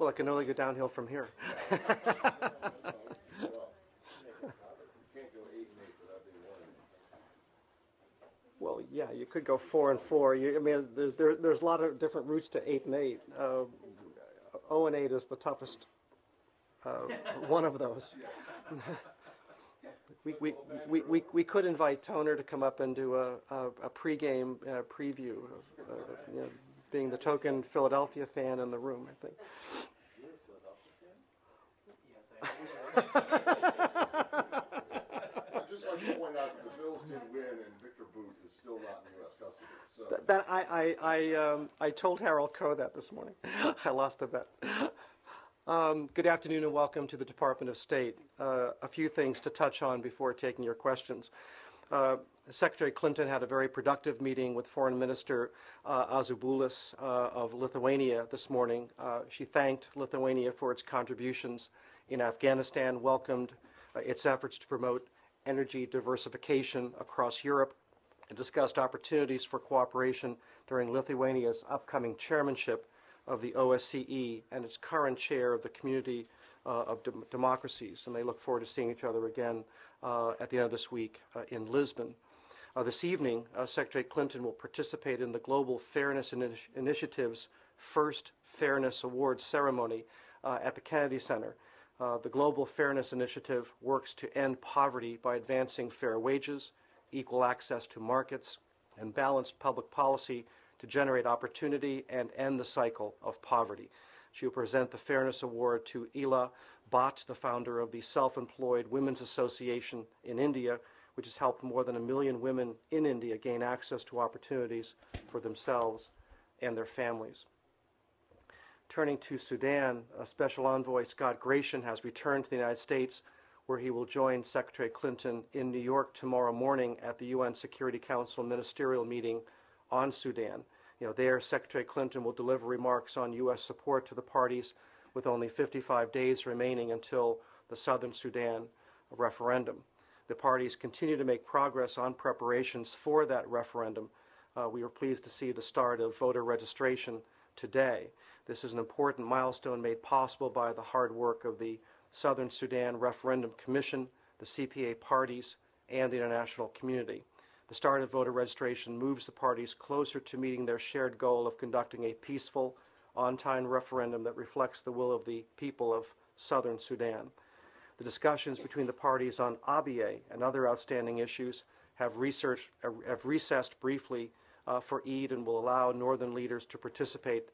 Well, it can only go downhill from here. Well, you can't go 8-8 without being 1. Well, yeah, you could go 4-4. I mean, there's a lot of different routes to 8-8. 0-8 is the toughest one of those. We could invite Toner to come up and do a pregame preview of being the token Philadelphia fan in the room, I think. I'd just like to point out that the Bills did win, and Victor Booth is still not in U.S. custody. So I told Harold Coe that this morning. I lost a bet. Good afternoon and welcome to the Department of State. A few things to touch on before taking your questions. Secretary Clinton had a very productive meeting with Foreign Minister Azubulis of Lithuania this morning. She thanked Lithuania for its contributions in Afghanistan, welcomed its efforts to promote energy diversification across Europe, and discussed opportunities for cooperation during Lithuania's upcoming chairmanship of the OSCE and its current chair of the Community of Democracies. And they look forward to seeing each other again at the end of this week in Lisbon. This evening, Secretary Clinton will participate in the Global Fairness Initiative's first Fairness Awards ceremony at the Kennedy Center. The Global Fairness Initiative works to end poverty by advancing fair wages, equal access to markets, and balanced public policy to generate opportunity and end the cycle of poverty. She will present the Fairness Award to Ela Bhatt, the founder of the Self-Employed Women's Association in India, which has helped more than 1 million women in India gain access to opportunities for themselves and their families. Turning to Sudan, Special Envoy Scott Gration has returned to the United States, where he will join Secretary Clinton in New York tomorrow morning at the UN Security Council ministerial meeting on Sudan. There, Secretary Clinton will deliver remarks on U.S. support to the parties with only 55 days remaining until the Southern Sudan referendum. The parties continue to make progress on preparations for that referendum. We were pleased to see the start of voter registration today. This is an important milestone made possible by the hard work of the Southern Sudan Referendum Commission, the CPA parties, and the international community. The start of voter registration moves the parties closer to meeting their shared goal of conducting a peaceful, on-time referendum that reflects the will of the people of Southern Sudan. The discussions between the parties on Abyei and other outstanding issues have recessed briefly for Eid and will allow northern leaders to participate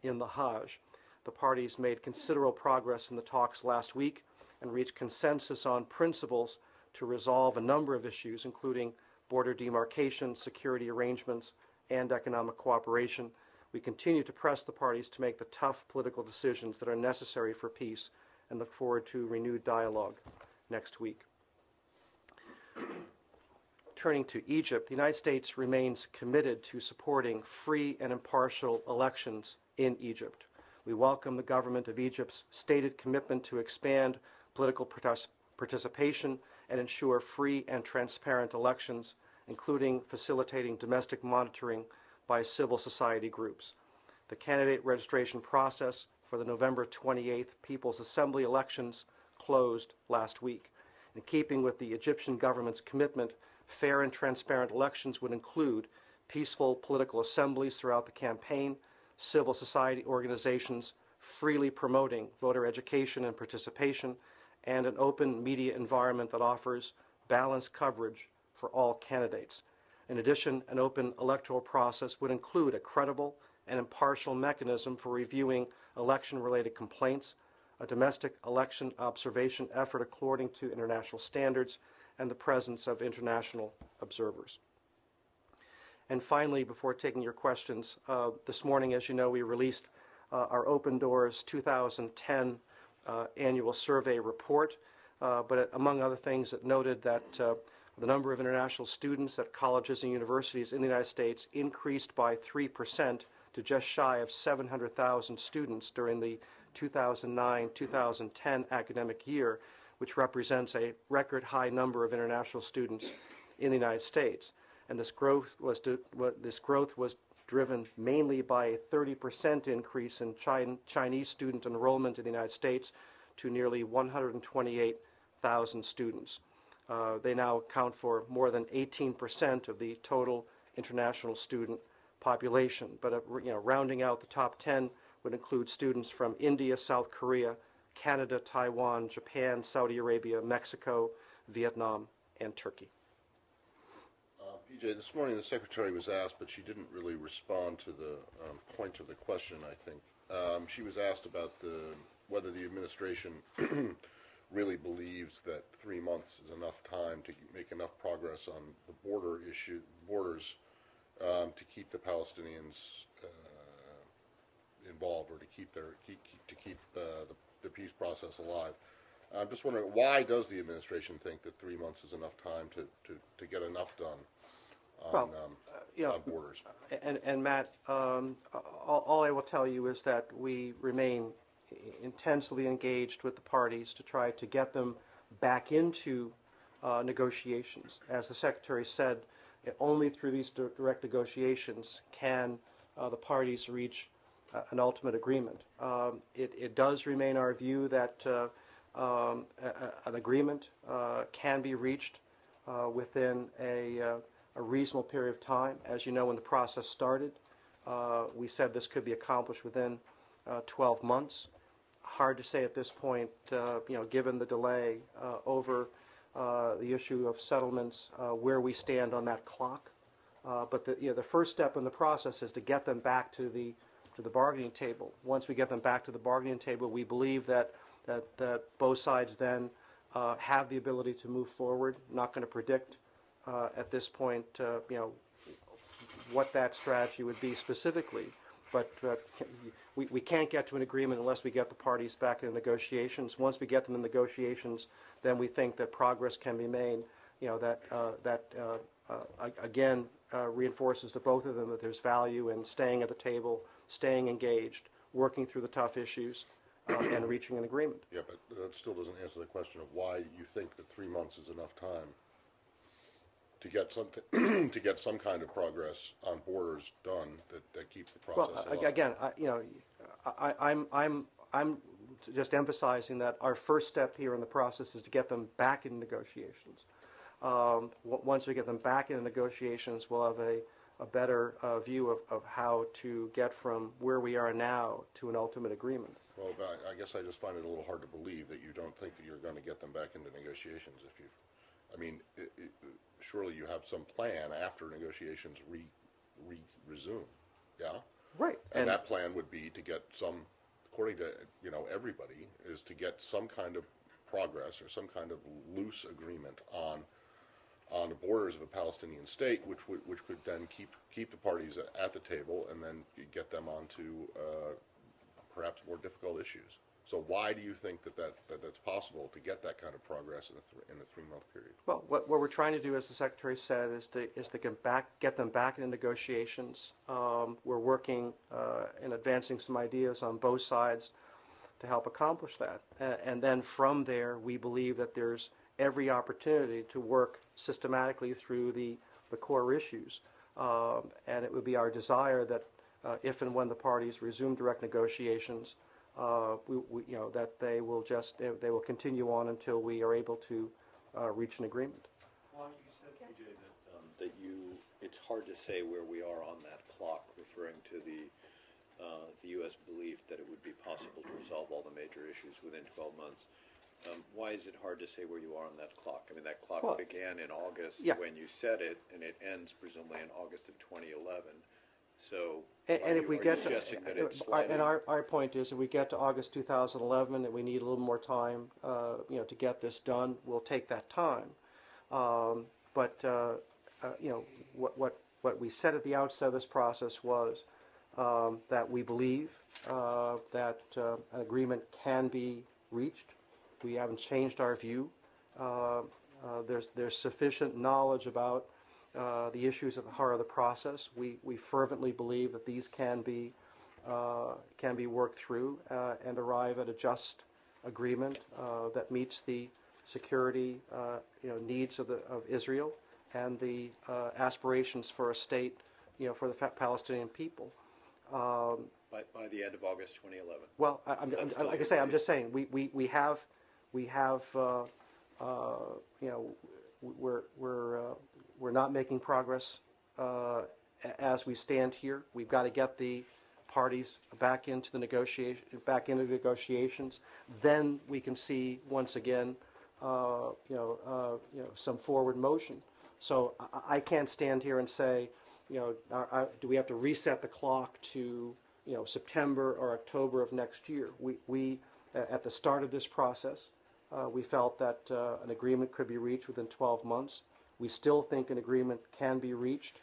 in the Hajj. The parties made considerable progress in the talks last week and reached consensus on principles to resolve a number of issues, including border demarcation, security arrangements, and economic cooperation. We continue to press the parties to make the tough political decisions that are necessary for peace and look forward to renewed dialogue next week. Turning to Egypt, the United States remains committed to supporting free and impartial elections in Egypt. We welcome the government of Egypt's stated commitment to expand political participation and ensure free and transparent elections, including facilitating domestic monitoring by civil society groups. The candidate registration process for the November 28th People's Assembly elections closed last week. In keeping with the Egyptian government's commitment, fair and transparent elections would include peaceful political assemblies throughout the campaign, civil society organizations freely promoting voter education and participation, and an open media environment that offers balanced coverage for all candidates. In addition, an open electoral process would include a credible and impartial mechanism for reviewing election-related complaints, a domestic election observation effort according to international standards, and the presence of international observers. And finally, before taking your questions, this morning, as you know, we released our Open Doors 2010 annual survey report, but among other things, it noted that the number of international students at colleges and universities in the United States increased by 3% to just shy of 700,000 students during the 2009-2010 academic year, which represents a record high number of international students in the United States. And this growth was driven mainly by a 30% increase in Chinese student enrollment in the United States to nearly 128,000 students. They now account for more than 18% of the total international student population. But rounding out the top 10 would include students from India, South Korea, Canada, Taiwan, Japan, Saudi Arabia, Mexico, Vietnam, and Turkey. PJ, this morning the Secretary was asked, but she didn't really respond to the point of the question, I think. She was asked about whether the administration really believes that 3 months is enough time to make enough progress on the borders to keep the Palestinians involved, or to keep the peace process alive. I'm just wondering, why does the administration think that 3 months is enough time to get enough done on borders? And Matt, all I will tell you is that we remain intensely engaged with the parties to try to get them back into negotiations. As the Secretary said, only through these direct negotiations can the parties reach an ultimate agreement. It does remain our view that an agreement can be reached within a reasonable period of time. As you know, when the process started, we said this could be accomplished within 12 months. Hard to say at this point, given the delay over the issue of settlements, where we stand on that clock. But the first step in the process is to get them back to the bargaining table. Once we get them back to the bargaining table, we believe that both sides then have the ability to move forward. Not going to predict at this point, what that strategy would be specifically, but we can't get to an agreement unless we get the parties back in negotiations. Once we get them in negotiations, then we think that progress can be made. Again reinforces to both of them that there's value in staying at the table, staying engaged, working through the tough issues, and reaching an agreement. Yeah, but that still doesn't answer the question of why you think that 3 months is enough time to get something, to get some kind of progress on borders done that keeps the process alive. Again, I'm just emphasizing that our first step here in the process is to get them back in negotiations. Once we get them back in negotiations, we'll have a better view of how to get from where we are now to an ultimate agreement. Well, I guess I just find it a little hard to believe that you don't think that you're going to get them back into negotiations. Surely you have some plan after negotiations resume, yeah? Right. And that plan would be to get some, according to everybody, is to get some kind of progress or some kind of loose agreement on the borders of a Palestinian state, which could then keep the parties at the table and then get them onto perhaps more difficult issues. So why do you think that's possible to get that kind of progress in a 3 month period? Well, what we're trying to do, as the Secretary said, is to get them back into negotiations. We're working and advancing some ideas on both sides to help accomplish that. And then from there, we believe that there's every opportunity to work systematically through the core issues. And it would be our desire that if and when the parties resume direct negotiations, that they will continue on until we are able to reach an agreement. Well, you said, PJ, that it's hard to say where we are on that clock, referring to the U.S. belief that it would be possible to resolve all the major issues within 12 months. Why is it hard to say where you are on that clock? I mean, that clock began in August when you said it, and it ends presumably in August of 2011. So, and if we get to, our point is, if we get to August 2011 and we need a little more time, to get this done, we'll take that time. But what we said at the outset of this process was that we believe that an agreement can be reached. We haven't changed our view. There's sufficient knowledge about the issues at the heart of the process. We fervently believe that these can be worked through and arrive at a just agreement that meets the security needs of Israel and the aspirations for a state for the Palestinian people. By the end of August 2011. Well, That's still like I your say, I'm belief. just saying we have we're not making progress as we stand here. We've got to get the parties back into negotiations. Then we can see once again, some forward motion. So I can't stand here and say, do we have to reset the clock to September or October of next year? We at the start of this process, we felt that an agreement could be reached within 12 months. We still think an agreement can be reached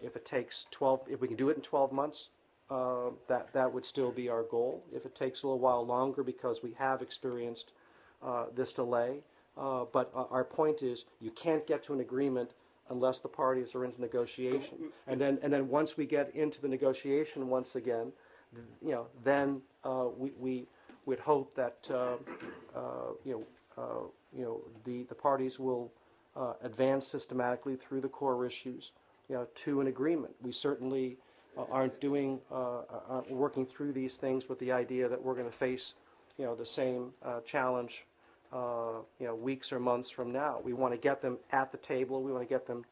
if it takes 12. If we can do it in 12 months, that would still be our goal. If it takes a little while longer, because we have experienced this delay, but our point is you can't get to an agreement unless the parties are into negotiation. And then once we get into the negotiation once again, then we would hope that the parties will advance systematically through the core issues to an agreement. We certainly aren't working through these things with the idea that we're going to face the same challenge weeks or months from now. We want to get them at the table. We want to get them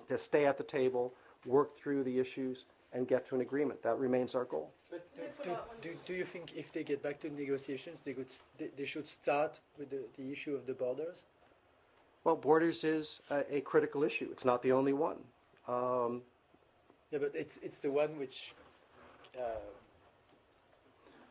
to stay at the table, work through the issues, and get to an agreement. That remains our goal. But do you think if they get back to negotiations, they should start with the issue of the borders? Well, borders is a critical issue. It's not the only one. Yeah, but it's the one which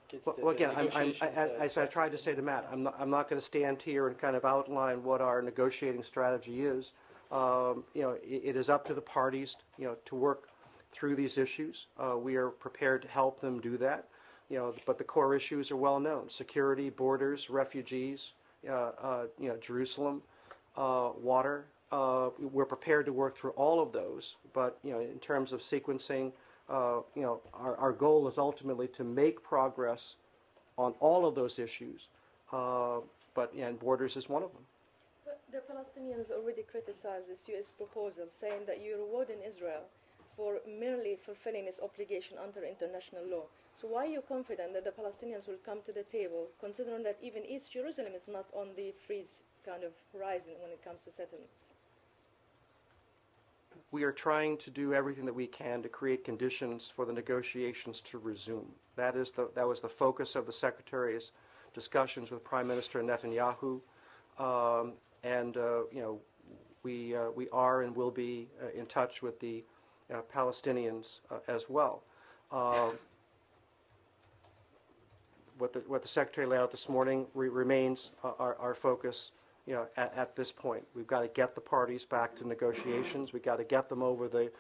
gets Well, the again, negotiations. as I tried to say to Matt, I'm not going to stand here and kind of outline what our negotiating strategy is. It is up to the parties, to work through these issues. We are prepared to help them do that. But the core issues are well known: security, borders, refugees, Jerusalem, water. We're prepared to work through all of those. But in terms of sequencing, our goal is ultimately to make progress on all of those issues. And borders is one of them. But the Palestinians already criticized this U.S. proposal, saying that you're rewarding Israel for merely fulfilling its obligation under international law. So why are you confident that the Palestinians will come to the table, considering that even East Jerusalem is not on the freeze kind of horizon when it comes to settlements? We are trying to do everything that we can to create conditions for the negotiations to resume. That was the focus of the Secretary's discussions with Prime Minister Netanyahu, we are and will be in touch with the Palestinians as well. What the Secretary laid out this morning remains our focus. At this point, we've got to get the parties back to negotiations. We've got to get them over the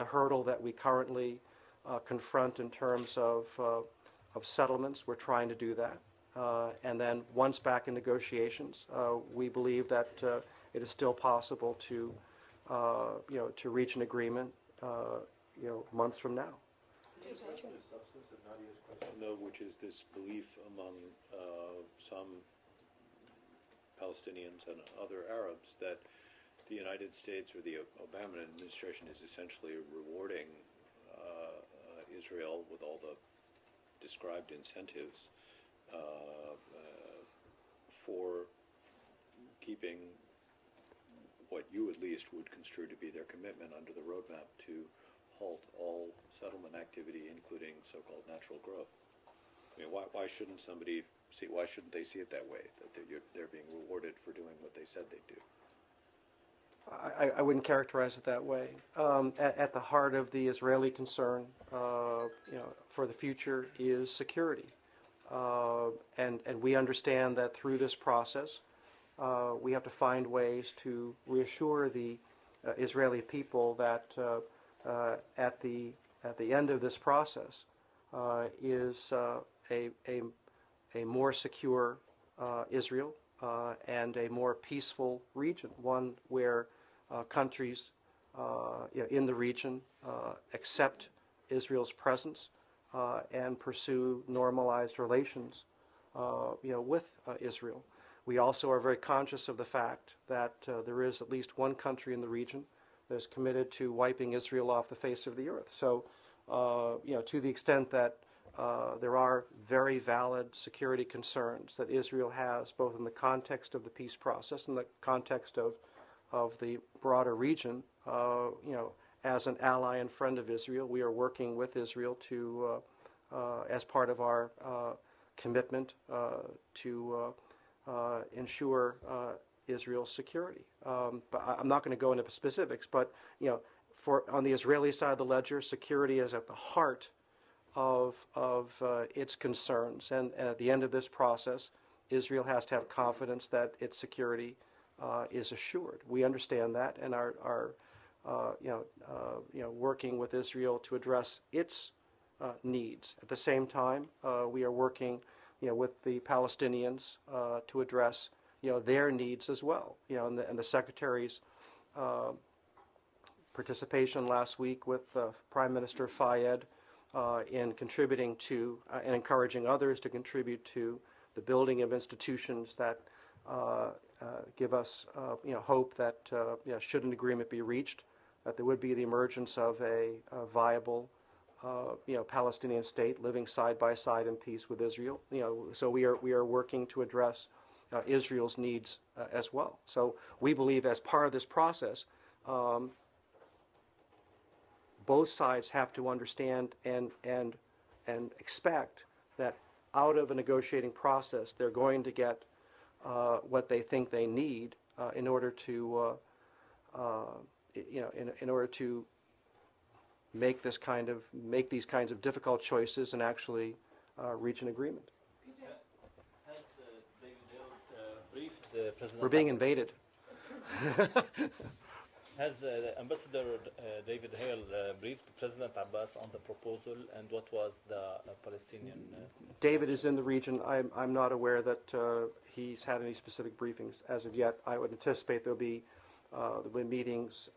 hurdle that we currently confront in terms of settlements. We're trying to do that. And then once back in negotiations, we believe that it is still possible to reach an agreement, months from now. The substance of Nadia's question, though, which is this belief among some Palestinians and other Arabs that the United States or the Obama administration is essentially rewarding Israel with all the described incentives for keeping what you at least would construe to be their commitment under the roadmap to halt all settlement activity, including so-called natural growth. I mean, why shouldn't somebody see? Why shouldn't they see it that way? That they're being rewarded for doing what they said they'd do. I wouldn't characterize it that way. At the heart of the Israeli concern, for the future is security, and we understand that through this process, we have to find ways to reassure the Israeli people that at the end of this process is a more secure Israel and a more peaceful region, one where countries in the region accept Israel's presence and pursue normalized relations with Israel. We also are very conscious of the fact that there is at least one country in the region that is committed to wiping Israel off the face of the earth. So, to the extent that there are very valid security concerns that Israel has, both in the context of the peace process and the context of the broader region, as an ally and friend of Israel, we are working with Israel to, as part of our commitment to ensure Israel's security. But I'm not going to go into specifics, but on the Israeli side of the ledger, security is at the heart of its concerns, and at the end of this process, Israel has to have confidence that its security is assured. We understand that, and are working with Israel to address its needs. At the same time, we are working, with the Palestinians to address, their needs as well. And the Secretary's participation last week with Prime Minister Fayed in contributing to and encouraging others to contribute to the building of institutions that give us, hope that, should an agreement be reached, that there would be the emergence of a viable, Palestinian state living side by side in peace with Israel. So we are working to address Israel's needs as well. So we believe, as part of this process, both sides have to understand and expect that out of a negotiating process, they're going to get what they think they need in order to, in order to make these kinds of difficult choices and actually reach an agreement. Has David Hale briefed President? We're being invaded. Has Ambassador David Hale briefed President Abbas on the proposal, and what was the Palestinian? David is in the region. I'm not aware that he's had any specific briefings as of yet. I would anticipate there'll be meetings,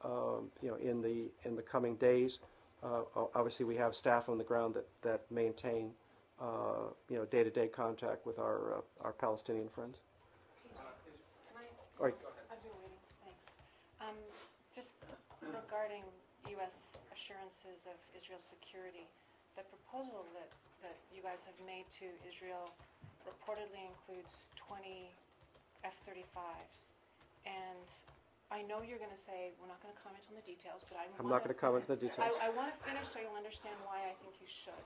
in the coming days. Obviously, we have staff on the ground that maintain, day-to-day contact with our Palestinian friends. Can I? All right. I've been waiting. Thanks. Just regarding U.S. assurances of Israel's security, the proposal that you guys have made to Israel reportedly includes 20 F-35s, and I know you're going to say we're not going to comment on the details, but I'm not going to comment on the details. I want to finish so you'll understand why I think you should.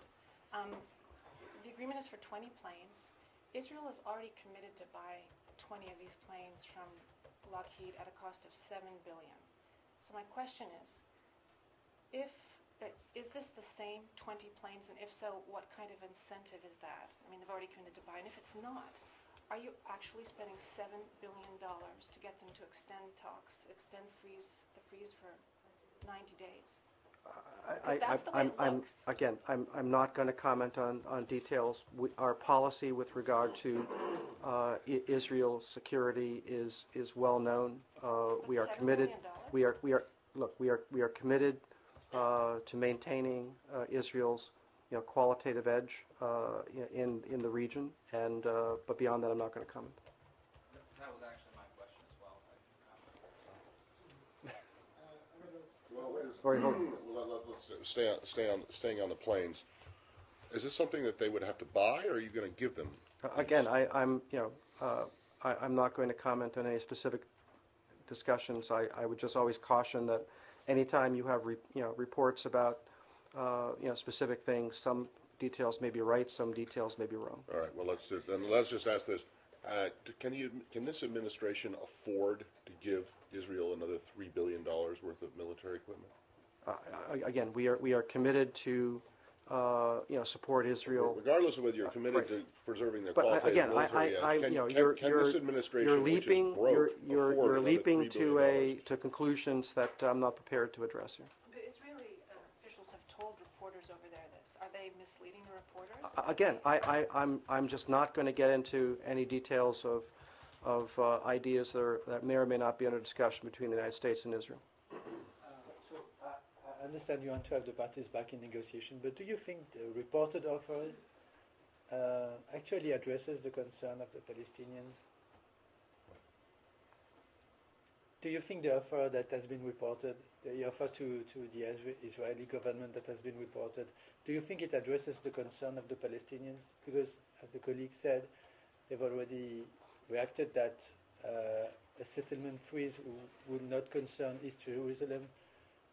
The agreement is for 20 planes. Israel is already committed to buy 20 of these planes from Lockheed at a cost of $7 billion. So my question is this the same 20 planes, and if so, what kind of incentive is that? I mean, they've already committed to buy, and if it's not, are you actually spending $7 billion to get them to extend talks, extend the freeze for 90 days? That's the way it looks. Again, I'm not going to comment on details. Our policy with regard to Israel's security is well known. We are committed. We are committed to maintaining Israel's qualitative edge in the region, and but beyond that, I'm not going to comment. That was actually my question as well. Sorry, hold on. Well, let's staying on the planes. Is this something that they would have to buy, or are you going to give them? Again, I'm not going to comment on any specific discussions. I would just always caution that anytime you have reports about specific things, some details may be right, some details may be wrong. All right. Well, let's just ask this: Can this administration afford to give Israel another $3 billion worth of military equipment? Again, we are committed to support Israel. Regardless of whether you're committed to preserving their But qualitative again, military edge, can this administration, you're which leaping, is broke, you're afford another leaping $3 billion? to conclusions that I'm not prepared to address here. But Israeli officials have told reporters over there this. Are they misleading the reporters? Again, I'm just not going to get into any details of ideas that may or may not be under discussion between the United States and Israel. So I understand you want to have the parties back in negotiation, but do you think the reported offer actually addresses the concern of the Palestinians? Do you think the offer that has been reported, the offer to the Israeli government that has been reported, do you think it addresses the concern of the Palestinians? Because, as the colleague said, they've already reacted that a settlement freeze would not concern East Jerusalem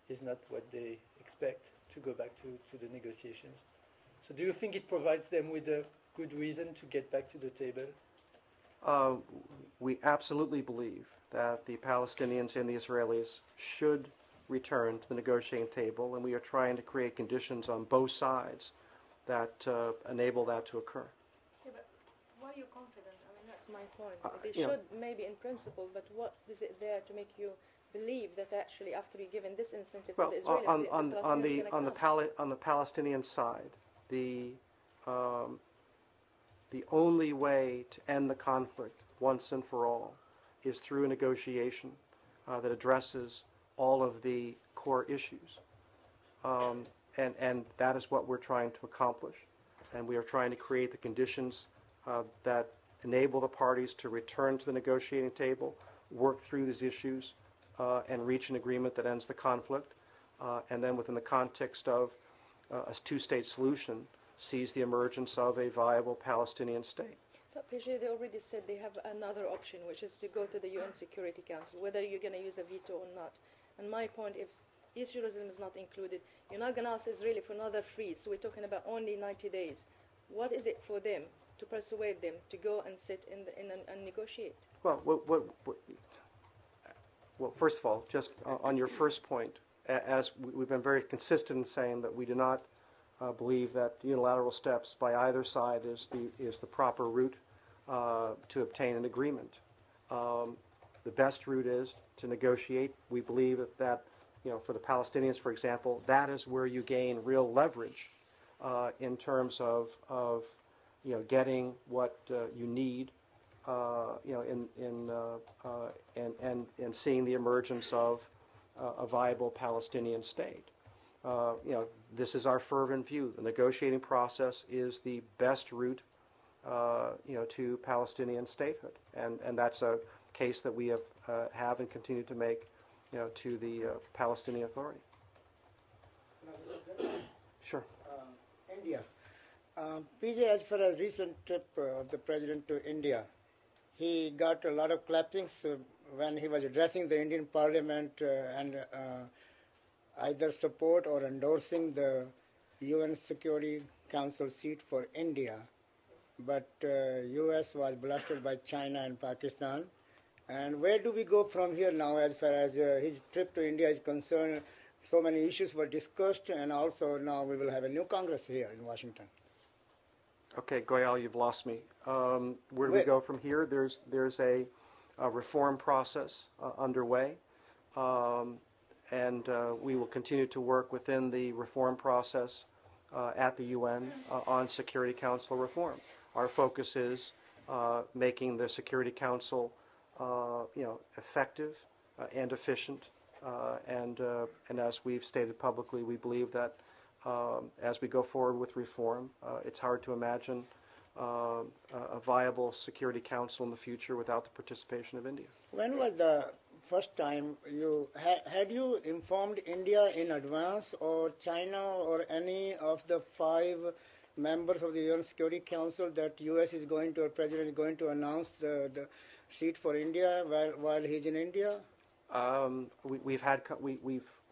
is not what they expect to go back to the negotiations. So do you think it provides them with a good reason to get back to the table? We absolutely believe that the Palestinians and the Israelis should return to the negotiating table, and we are trying to create conditions on both sides that enable that to occur. Yeah, but why are you confident? I mean, that's my point. They you know- should, maybe in principle, but what is it there to make you believe that actually, after you're given this incentive Well, to the Israelis, the Palestinians are going to come? on the Palestinian side, the only way to end the conflict once and for all is through a negotiation that addresses all of the core issues, and that is what we're trying to accomplish, and we are trying to create the conditions that enable the parties to return to the negotiating table, work through these issues, and reach an agreement that ends the conflict, and then within the context of a two-state solution, sees the emergence of a viable Palestinian state. But PJ, they already said they have another option, which is to go to the UN Security Council, whether you're going to use a veto or not. And my point, if East Jerusalem is not included, you're not going to ask Israeli for another freeze. So we're talking about only 90 days. What is it for them to persuade them to go and sit and negotiate? Well, well, first of all, just on your first point, as we've been very consistent in saying that we do not believe that unilateral steps by either side is the proper route to obtain an agreement. The best route is to negotiate. We believe that for the Palestinians, for example, that is where you gain real leverage in terms of getting what you need, and seeing the emergence of a viable Palestinian state. This is our fervent view. The negotiating process is the best route, to Palestinian statehood, and that's a case that we have and continue to make, to the Palestinian Authority. Sure. India. PJ, as for a recent trip of the president to India, he got a lot of clappings when he was addressing the Indian Parliament and either support or endorsing the UN Security Council seat for India. But US was blasted by China and Pakistan. And where do we go from here now as far as his trip to India is concerned? So many issues were discussed, and also now we will have a new Congress here in Washington. Okay, Goyal, you've lost me. Where do we go from here? There's a reform process underway, and we will continue to work within the reform process at the UN on Security Council reform. Our focus is making the Security Council, effective and efficient, and as we've stated publicly, we believe that as we go forward with reform, it's hard to imagine a viable Security Council in the future without the participation of India. When was the first time you had you informed India in advance, or China, or any of the 5 members of the UN Security Council that US is going to, or President is going to announce the seat for India while he's in India?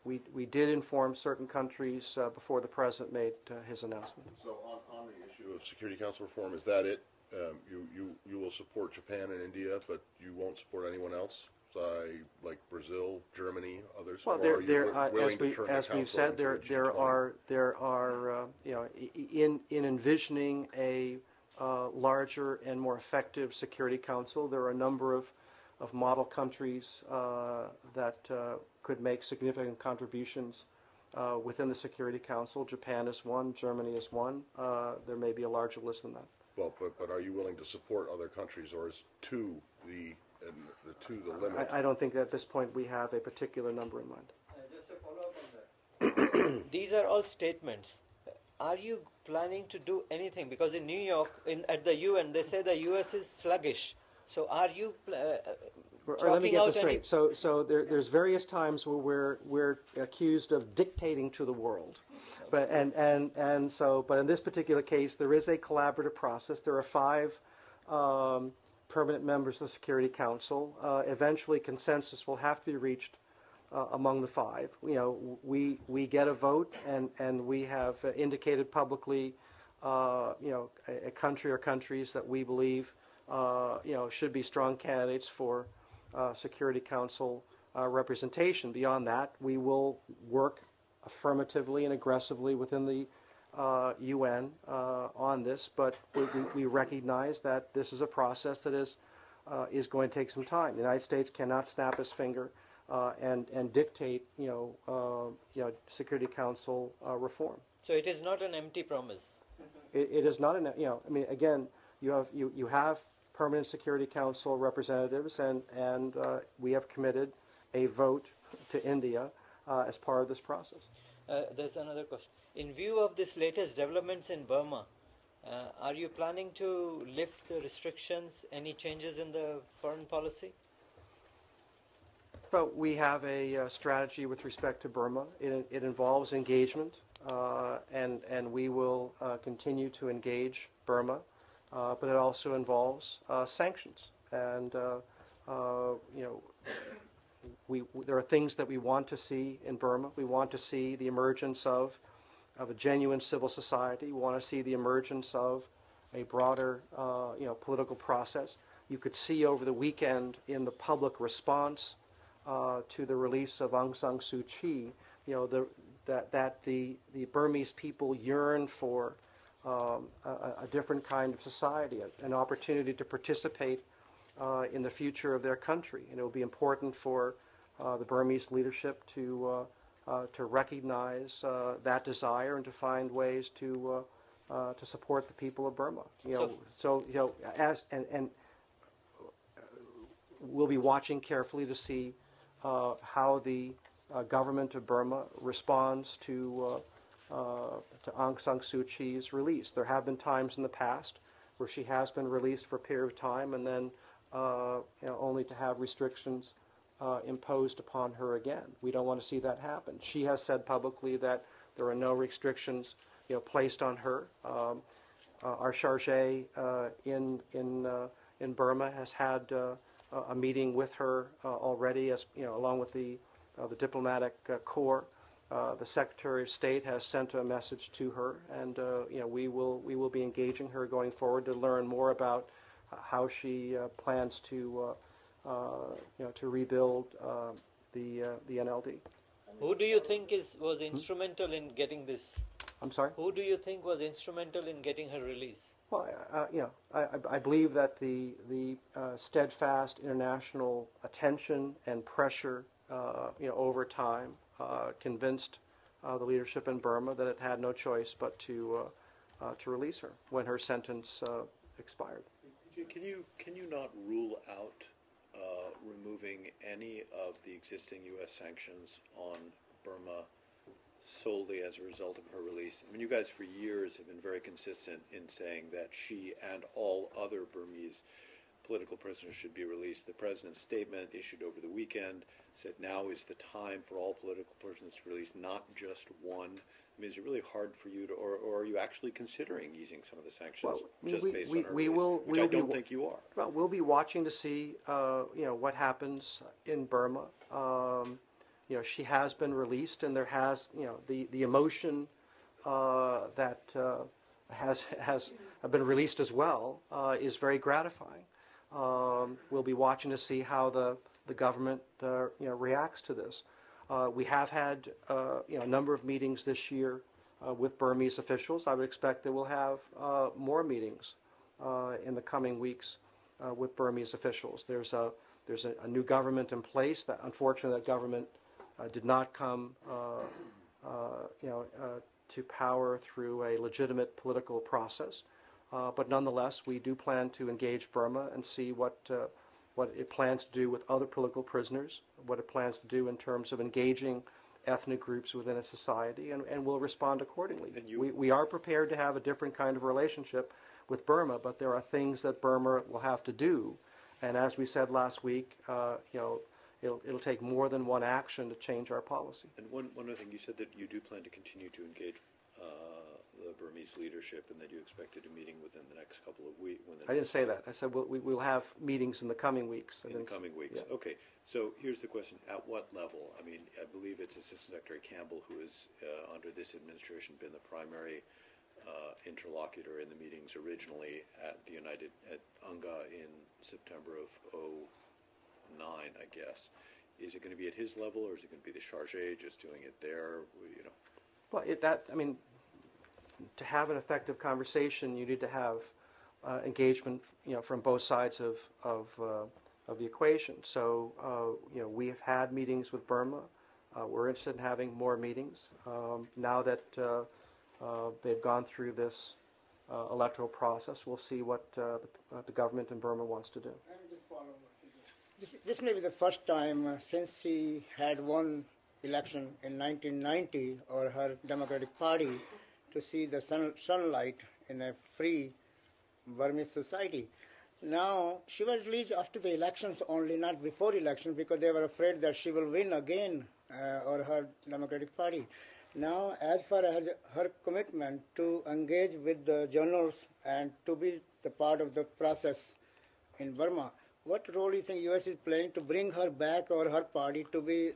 We did inform certain countries before the President made his announcement. So on the issue of Security Council reform, is that it? You will support Japan and India, but you won't support anyone else, like Brazil, Germany, others? Well, as we've said, there are in envisioning a larger and more effective Security Council, there are a number of model countries that could make significant contributions within the Security Council. Japan is one, Germany is one. There may be a larger list than that. Well, but are you willing to support other countries, or is 2 the limit? I don't think that at this point we have a particular number in mind. Just a follow-up on that. These are all statements. Are you planning to do anything? Because in New York, at the UN, they say the US is sluggish. So are you let me chalking get out this any? straight. So there's various times where we're accused of dictating to the world, but but in this particular case, there is a collaborative process. There are 5 permanent members of the Security Council. Eventually, consensus will have to be reached among the 5. You know, we get a vote, and we have indicated publicly, you know, a country or countries that we believe, you know, should be strong candidates for Security Council representation. Beyond that, we will work affirmatively and aggressively within the UN on this, but we recognize that this is a process that is going to take some time. The United States cannot snap its finger and dictate, you know, Security Council reform. So it is not an empty promise. It is not an, you know, I mean, again, you have permanent Security Council representatives, and we have committed a vote to India as part of this process. There's another question. In view of this latest developments in Burma, are you planning to lift the restrictions, any changes in the foreign policy? Well, we have a strategy with respect to Burma. It involves engagement, and we will continue to engage Burma, but it also involves sanctions. And, you know, there are things that we want to see in Burma. We want to see the emergence of a genuine civil society. We want to see the emergence of a broader, you know, political process. You could see over the weekend in the public response to the release of Aung San Suu Kyi, you know, that the Burmese people yearn for a different kind of society, an opportunity to participate in the future of their country. And it will be important for the Burmese leadership to recognize that desire and to find ways to support the people of Burma. You know, so you know, and we'll be watching carefully to see how the government of Burma responds to Aung San Suu Kyi's release. There have been times in the past where she has been released for a period of time, and then you know, only to have restrictions imposed upon her again. We don't want to see that happen. She has said publicly that there are no restrictions, you know, placed on her. Our charge in Burma has had a meeting with her already, as you know, along with the diplomatic corps. The Secretary of State has sent a message to her, and you know, we will be engaging her going forward to learn more about how she plans to you know, to rebuild the NLD. Who do you think was instrumental in getting this? I'm sorry? Who do you think was instrumental in getting her release? Well, you know, I believe that the steadfast international attention and pressure, you know, over time, convinced the leadership in Burma that it had no choice but to release her when her sentence expired. Can you not rule out removing any of the existing U.S. sanctions on Burma solely as a result of her release? I mean, you guys for years have been very consistent in saying that she and all other Burmese political prisoners should be released. The president's statement issued over the weekend said now is the time for all political prisoners to release, not just one. I mean, is it really hard for you to, or are you actually considering easing some of the sanctions just based on her release, which I don't think you are? Well, we'll be watching to see, you know, what happens in Burma. You know, she has been released, and there has, you know, the emotion that has been released as well is very gratifying. We'll be watching to see how the government you know, reacts to this. We have had you know, a number of meetings this year with Burmese officials. I would expect that we'll have more meetings in the coming weeks with Burmese officials. There's a new government in place. That unfortunately, that government did not come you know, to power through a legitimate political process. But nonetheless, we do plan to engage Burma and see what it plans to do with other political prisoners, what it plans to do in terms of engaging ethnic groups within its society, and we'll respond accordingly. We are prepared to have a different kind of relationship with Burma, but there are things that Burma will have to do, And as we said last week, it'll take more than one action to change our policy. And one other thing, you said that you do plan to continue to engage the Burmese leadership, and that you expected a meeting within the next couple of weeks. I didn't say that. I said we'll have meetings in the coming weeks. In the coming weeks. Yeah. Okay. So here's the question: at what level? I mean, I believe it's Assistant Secretary Campbell who has, under this administration, been the primary interlocutor in the meetings originally at UNGA in September of '09, I guess. Is it going to be at his level, or is it going to be the chargé just doing it there? You know. Well, to have an effective conversation, you need to have engagement, from both sides of the equation. So, we have had meetings with Burma. We're interested in having more meetings. Now that they've gone through this electoral process, we'll see what the government in Burma wants to do. Let me just follow up. This may be the first time since she had won election in 1990, or her Democratic Party, to see the sunlight in a free Burmese society. Now, she was released after the elections only, not before elections, because they were afraid that she will win again, or her Democratic Party. Now, as far as her commitment to engage with the journals and to be the part of the process in Burma, what role do you think U.S. is playing to bring her back, or her party, to be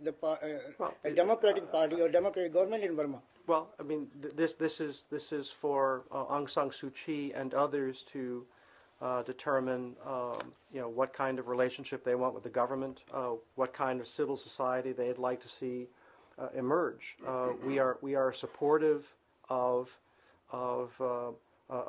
a Democratic Party or Democratic government in Burma? Well, I mean, this is for Aung San Suu Kyi and others to determine, what kind of relationship they want with the government, what kind of civil society they'd like to see emerge. We are supportive of a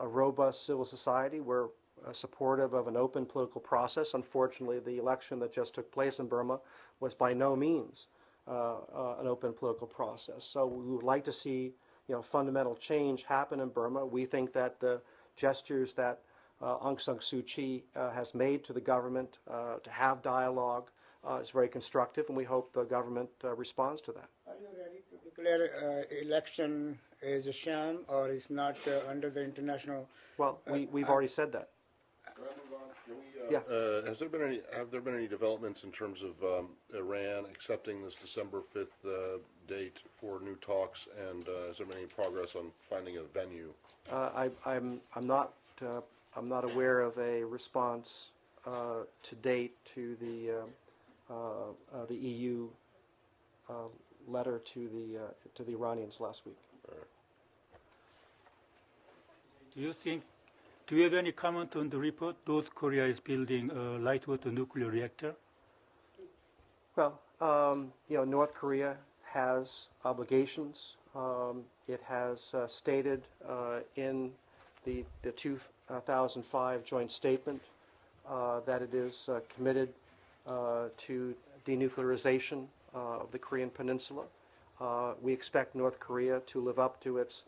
robust civil society. We're supportive of an open political process. Unfortunately, the election that just took place in Burma was by no means an open political process. So we would like to see, fundamental change happen in Burma. We think that the gestures that Aung San Suu Kyi has made to the government to have dialogue is very constructive, and we hope the government responds to that. Are you ready to declare election is a sham, or is not under the international? Well, we've already said that. Yeah. Have there been any developments in terms of Iran accepting this December 5th date for new talks, and has there been any progress on finding a venue? I'm not aware of a response to date to the EU letter to the Iranians last week. Do you have any comment on the report? North Korea is building a light water nuclear reactor. Well, North Korea has obligations. It has stated in the 2005 joint statement that it is committed to denuclearization of the Korean Peninsula. We expect North Korea to live up to its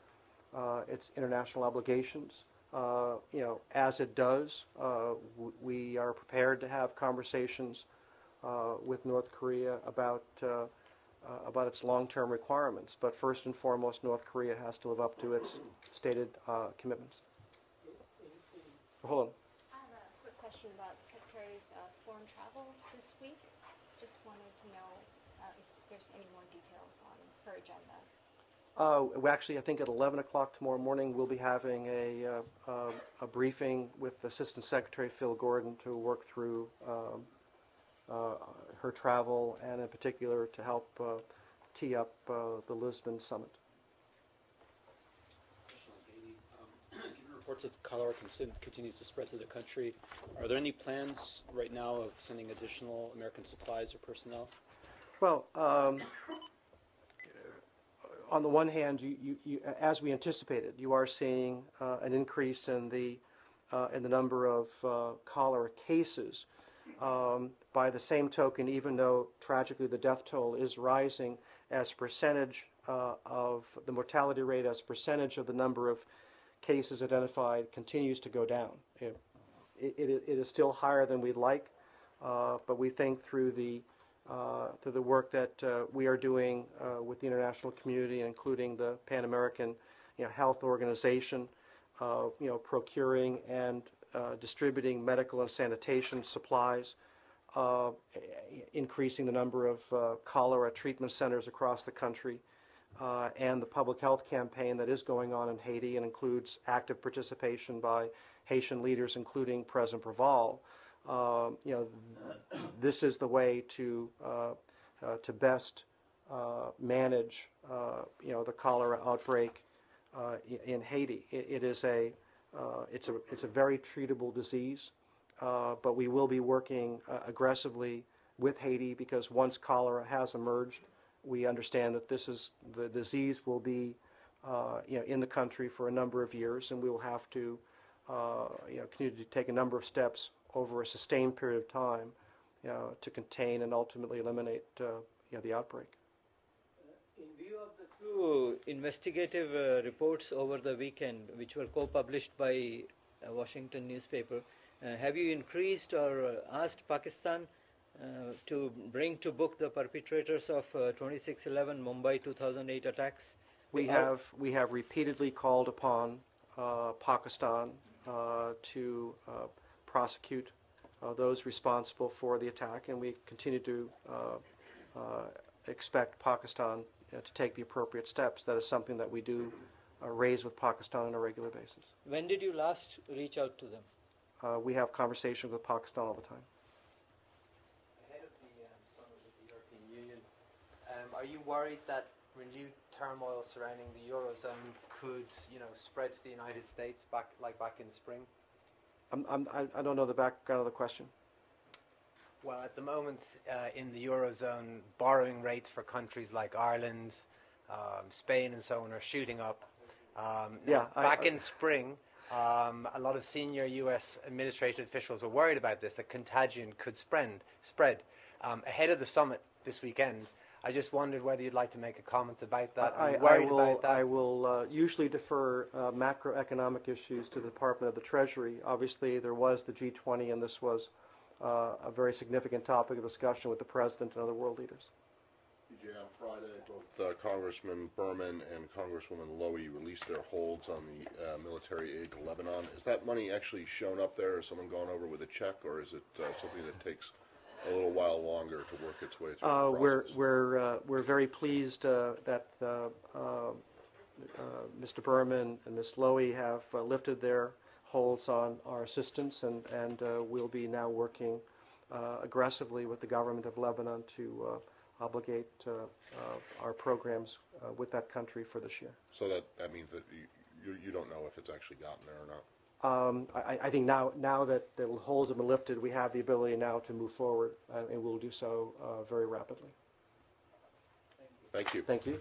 international obligations. As it does, we are prepared to have conversations with North Korea about its long-term requirements. But first and foremost, North Korea has to live up to its stated commitments. Hold on. I have a quick question about the Secretary's foreign travel this week. Just wanted to know if there's any more details on her agenda. Actually, I think at 11 o'clock tomorrow morning, we'll be having a briefing with Assistant Secretary Phil Gordon to work through her travel, and in particular to help tee up the Lisbon summit. Given reports that cholera continues to spread through the country, are there any plans right now of sending additional American supplies or personnel? Well, on the one hand, you, as we anticipated, you are seeing an increase in the number of cholera cases. By the same token, even though tragically the death toll is rising as a percentage of the mortality rate, as a percentage of the number of cases identified, continues to go down. It is still higher than we'd like, but we think through the work that we are doing with the international community, including the Pan American Health Organization, procuring and distributing medical and sanitation supplies, increasing the number of cholera treatment centers across the country, and the public health campaign that is going on in Haiti and includes active participation by Haitian leaders, including President Preval. This is the way to best manage the cholera outbreak in Haiti. It's a very treatable disease, but we will be working aggressively with Haiti because once cholera has emerged, we understand that the disease will be in the country for a number of years, and we will have to continue to take a number of steps over a sustained period of time to contain and ultimately eliminate the outbreak. In view of the two investigative reports over the weekend, which were co-published by a Washington newspaper, have you increased or asked Pakistan to bring to book the perpetrators of 26/11 Mumbai 2008 attacks? We have repeatedly called upon Pakistan to prosecute those responsible for the attack, and we continue to expect Pakistan to take the appropriate steps. That is something that we do raise with Pakistan on a regular basis. When did you last reach out to them? We have conversations with Pakistan all the time. Ahead of the summit with the European Union, are you worried that renewed turmoil surrounding the Eurozone could, spread to the United States back in the spring? I don't know the background of the question. Well, at the moment in the Eurozone, borrowing rates for countries like Ireland, Spain and so on are shooting up. In spring, a lot of senior U.S. administrative officials were worried about this, that contagion could spread. Ahead of the summit this weekend, I just wondered whether you'd like to make a comment about that. I will usually defer macroeconomic issues to the Department of the Treasury. Obviously, there was the G20, and this was a very significant topic of discussion with the President and other world leaders. PJ, on Friday, both Congressman Berman and Congresswoman Lowy released their holds on the military aid to Lebanon. Is that money actually shown up there? Is someone gone over with a check, or is it something that takes a little while longer to work its way through the process? We're very pleased that Mr. Berman and Ms. Lowy have lifted their holds on our assistance, and we'll be now working aggressively with the government of Lebanon to obligate our programs with that country for this year. So that means that you don't know if it's actually gotten there or not? I think now that the holds have been lifted, we have the ability now to move forward, and we'll do so very rapidly. Thank you. Thank you.